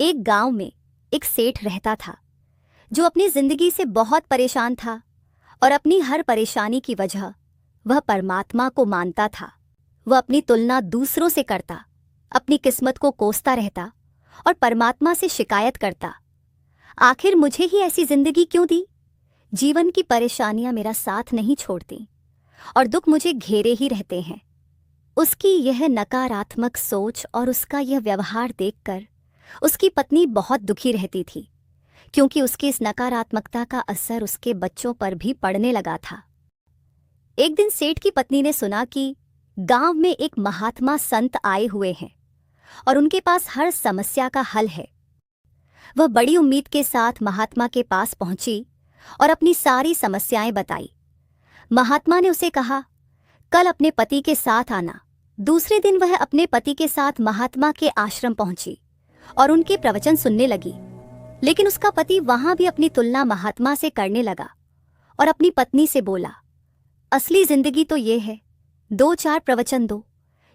एक गांव में एक सेठ रहता था जो अपनी जिंदगी से बहुत परेशान था और अपनी हर परेशानी की वजह वह परमात्मा को मानता था। वह अपनी तुलना दूसरों से करता, अपनी किस्मत को कोसता रहता और परमात्मा से शिकायत करता, आखिर मुझे ही ऐसी जिंदगी क्यों दी? जीवन की परेशानियां मेरा साथ नहीं छोड़ती और दुख मुझे घेरे ही रहते हैं। उसकी यह नकारात्मक सोच और उसका यह व्यवहार देखकर उसकी पत्नी बहुत दुखी रहती थी, क्योंकि उसकी इस नकारात्मकता का असर उसके बच्चों पर भी पड़ने लगा था। एक दिन सेठ की पत्नी ने सुना कि गांव में एक महात्मा संत आए हुए हैं और उनके पास हर समस्या का हल है। वह बड़ी उम्मीद के साथ महात्मा के पास पहुंची और अपनी सारी समस्याएं बताई। महात्मा ने उसे कहा, कल अपने पति के साथ आना। दूसरे दिन वह अपने पति के साथ महात्मा के आश्रम पहुंची और उनके प्रवचन सुनने लगी। लेकिन उसका पति वहां भी अपनी तुलना महात्मा से करने लगा और अपनी पत्नी से बोला, असली जिंदगी तो ये है, 2-4 प्रवचन दो,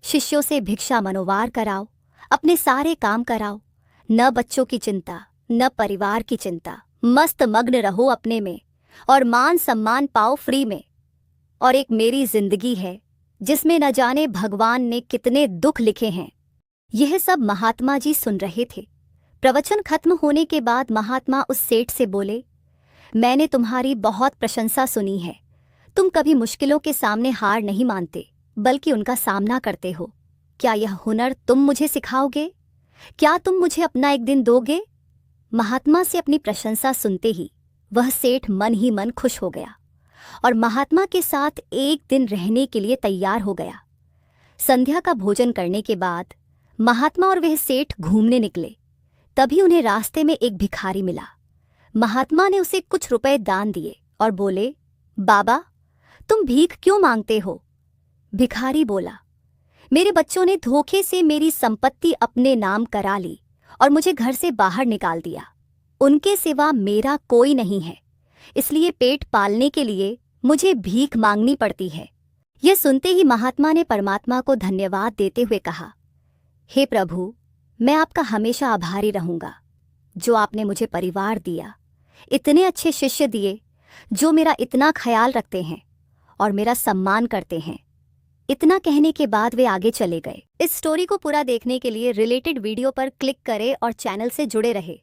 शिष्यों से भिक्षा मनोवार कराओ, अपने सारे काम कराओ, न बच्चों की चिंता न परिवार की चिंता, मस्त मग्न रहो अपने में और मान सम्मान पाओ फ्री में। और एक मेरी जिंदगी है जिसमें न जाने भगवान ने कितने दुख लिखे हैं। यह सब महात्मा जी सुन रहे थे। प्रवचन खत्म होने के बाद महात्मा उस सेठ से बोले, मैंने तुम्हारी बहुत प्रशंसा सुनी है। तुम कभी मुश्किलों के सामने हार नहीं मानते बल्कि उनका सामना करते हो। क्या यह हुनर तुम मुझे सिखाओगे? क्या तुम मुझे अपना एक दिन दोगे? महात्मा से अपनी प्रशंसा सुनते ही वह सेठ मन ही मन खुश हो गया और महात्मा के साथ एक दिन रहने के लिए तैयार हो गया। संध्या का भोजन करने के बाद महात्मा और वह सेठ घूमने निकले। तभी उन्हें रास्ते में एक भिखारी मिला। महात्मा ने उसे कुछ रुपए दान दिए और बोले, बाबा, तुम भीख क्यों मांगते हो? भिखारी बोला, मेरे बच्चों ने धोखे से मेरी संपत्ति अपने नाम करा ली और मुझे घर से बाहर निकाल दिया। उनके सिवा मेरा कोई नहीं है, इसलिए पेट पालने के लिए मुझे भीख मांगनी पड़ती है। यह सुनते ही महात्मा ने परमात्मा को धन्यवाद देते हुए कहा, हे प्रभु, मैं आपका हमेशा आभारी रहूंगा जो आपने मुझे परिवार दिया, इतने अच्छे शिष्य दिए जो मेरा इतना ख्याल रखते हैं और मेरा सम्मान करते हैं। इतना कहने के बाद वे आगे चले गए। इस स्टोरी को पूरा देखने के लिए रिलेटेड वीडियो पर क्लिक करें और चैनल से जुड़े रहे।